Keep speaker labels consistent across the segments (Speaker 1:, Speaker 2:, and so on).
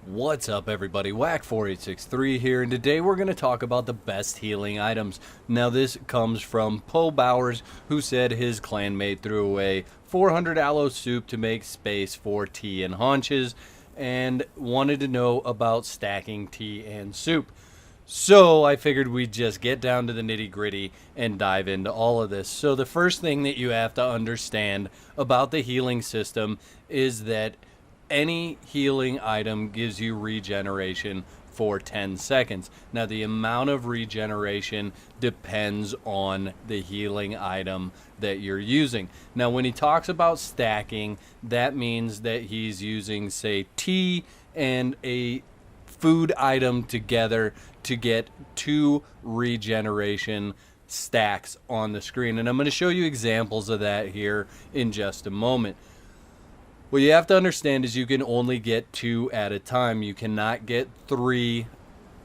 Speaker 1: What's up everybody, Whack4863 here, and today we're going to talk about the best healing items. Now this comes from Poe Bowers, who said his clanmate threw away 400 aloe soup to make space for tea and haunches, and wanted to know about stacking tea and soup. So I figured we'd just get down to the nitty gritty and dive into all of this. So the first thing that you have to understand about the healing system is that any healing item gives you regeneration for 10 seconds. Now the amount of regeneration depends on the healing item that you're using. Now when he talks about stacking, that means that he's using, say, tea and a food item together to get 2 regeneration stacks on the screen. And I'm going to show you examples of that here in just a moment. What you have to understand is you can only get 2 at a time. You cannot get 3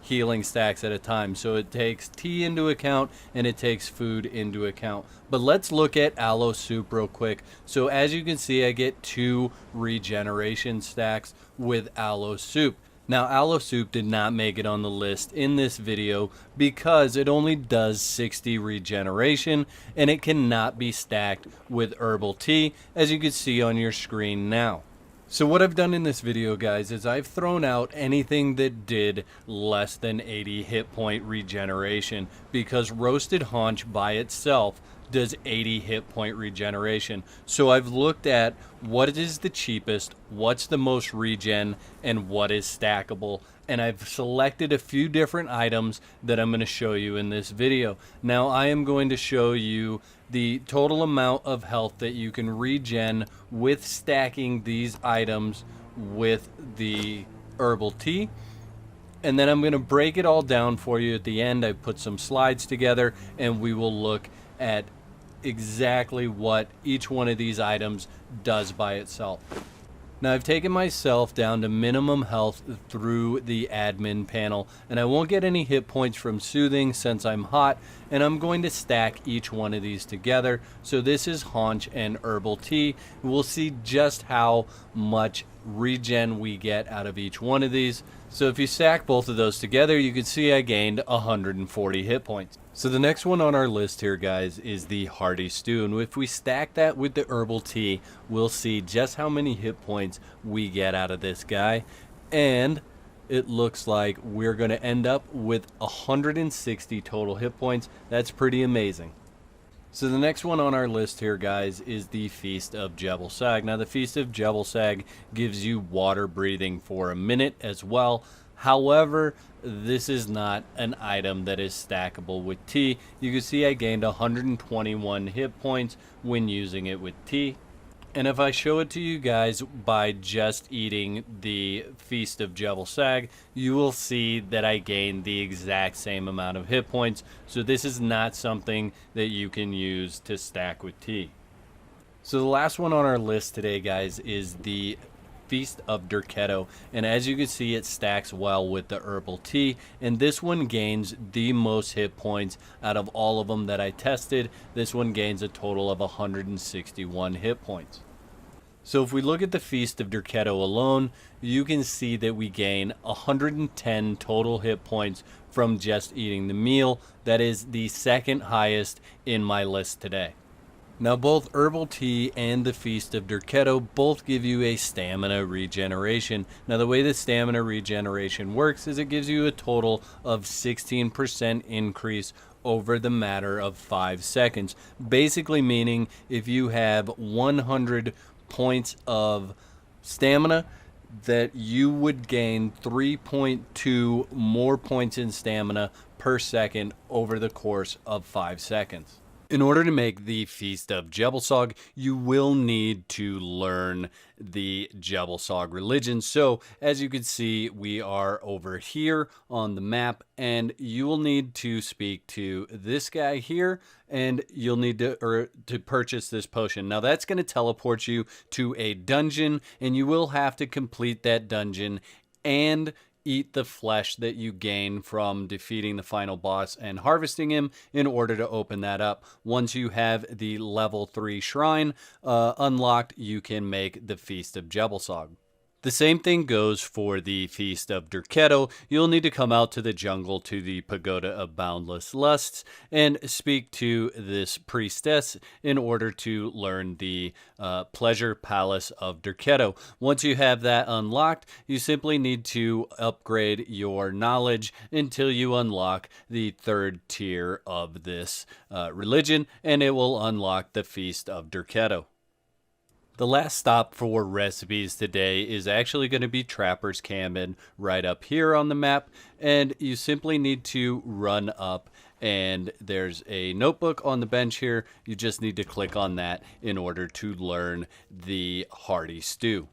Speaker 1: healing stacks at a time. So it takes tea into account and it takes food into account. But let's look at aloe soup real quick. So as you can see, I get 2 regeneration stacks with aloe soup. Now, aloe soup did not make it on the list in this video because it only does 60 regeneration and it cannot be stacked with herbal tea, as you can see on your screen now. So what I've done in this video, guys, is I've thrown out anything that did less than 80 hit point regeneration because roasted haunch by itself does 80 hit point regeneration. So I've looked at what is the cheapest, what's the most regen, and what is stackable. And I've selected a few different items that I'm going to show you in this video. Now I am going to show you the total amount of health that you can regen with stacking these items with the herbal tea. And then I'm going to break it all down for you at the end. I put some slides together and we will look at exactly what each one of these items does by itself. Now I've taken myself down to minimum health through the admin panel, and I won't get any hit points from soothing since I'm hot, and I'm going to stack each one of these together. So this is haunch and herbal tea. We'll see just how much regen we get out of each one of these. So if you stack both of those together, you can see I gained 140 hit points. So the next one on our list here, guys, is the hearty stew. And if we stack that with the herbal tea, we'll see just how many hit points we get out of this guy. And it looks like we're going to end up with 160 total hit points. That's pretty amazing. So the next one on our list here, guys, is the Feast of Jebel Sag. Now the Feast of Jebel Sag gives you water breathing for a minute as well. However, this is not an item that is stackable with tea. You can see I gained 121 hit points when using it with tea. And if I show it to you guys by just eating the Feast of Jebel Sag, you will see that I gained the exact same amount of hit points. So this is not something that you can use to stack with tea. So the last one on our list today, guys, is the Feast of Derketo, and as you can see, it stacks well with the herbal tea, and this one gains the most hit points out of all of them that I tested. This one gains a total of 161 hit points. So if we look at the Feast of Derketo alone, you can see that we gain 110 total hit points from just eating the meal. That is the second highest in my list today. Now both herbal tea and the Feast of Derketo both give you a stamina regeneration. Now the way the stamina regeneration works is it gives you a total of 16% increase over the matter of 5 seconds. Basically meaning if you have 100 points of stamina, that you would gain 3.2 more points in stamina per second over the course of 5 seconds. In order to make the Feast of Jebel Sag, you will need to learn the Jebel Sag religion. So as you can see, we are over here on the map, and you will need to speak to this guy here, and you'll need to purchase this potion. Now that's going to teleport you to a dungeon, and you will have to complete that dungeon and eat the flesh that you gain from defeating the final boss and harvesting him in order to open that up. Once you have the level 3 shrine unlocked, you can make the Feast of Jebel Sag. The same thing goes for the Feast of Derketo. You'll need to come out to the jungle to the Pagoda of Boundless Lusts and speak to this priestess in order to learn the Pleasure Palace of Derketo. Once you have that unlocked, you simply need to upgrade your knowledge until you unlock the 3rd tier of this religion, and it will unlock the Feast of Derketo. The last stop for recipes today is actually going to be Trapper's Cabin right up here on the map, and you simply need to run up, and there's a notebook on the bench here. You just need to click on that in order to learn the hearty stew.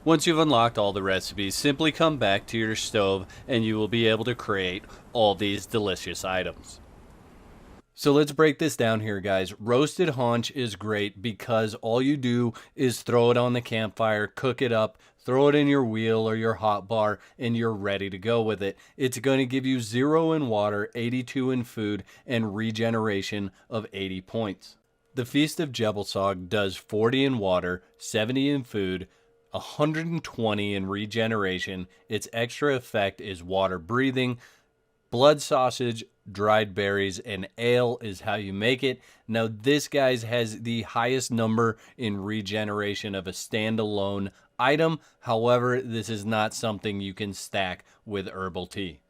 Speaker 1: Once you've unlocked all the recipes, simply come back to your stove and you will be able to create all these delicious items. So let's break this down here, guys. Roasted haunch is great because all you do is throw it on the campfire, cook it up, throw it in your wheel or your hot bar, and you're ready to go with it. It's going to give you 0 in water, 82 in food, and regeneration of 80 points. The Feast of Jebelsog does 40 in water, 70 in food, 120 in regeneration. Its extra effect is water breathing. Blood sausage, dried berries, and ale is how you make it. Now this, guys, has the highest number in regeneration of a standalone item. However, this is not something you can stack with herbal tea.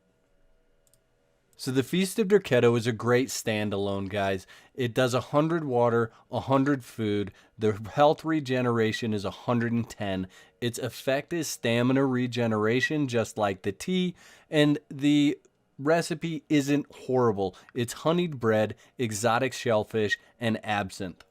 Speaker 1: So the Feast of Derketo is a great standalone, guys. It does 100 water, 100 food. The health regeneration is 110. Its effect is stamina regeneration, just like the tea, and the recipe isn't horrible. It's honeyed bread, exotic shellfish, and absinthe.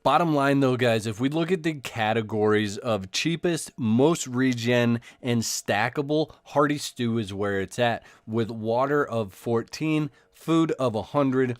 Speaker 1: Bottom line though, guys, if we look at the categories of cheapest, most regen, and stackable, hearty stew is where it's at, with water of 14, food of 100,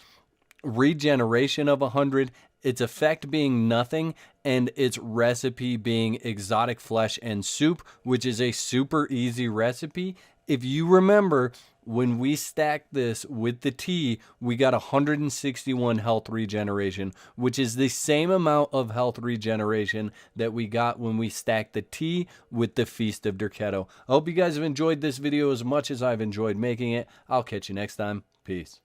Speaker 1: regeneration of 100, its effect being nothing, and its recipe being exotic flesh and soup, which is a super easy recipe. If you remember, when we stacked this with the tea, we got 161 health regeneration, which is the same amount of health regeneration that we got when we stacked the tea with the Feast of Derketo. I hope you guys have enjoyed this video as much as I've enjoyed making it. I'll catch you next time. Peace.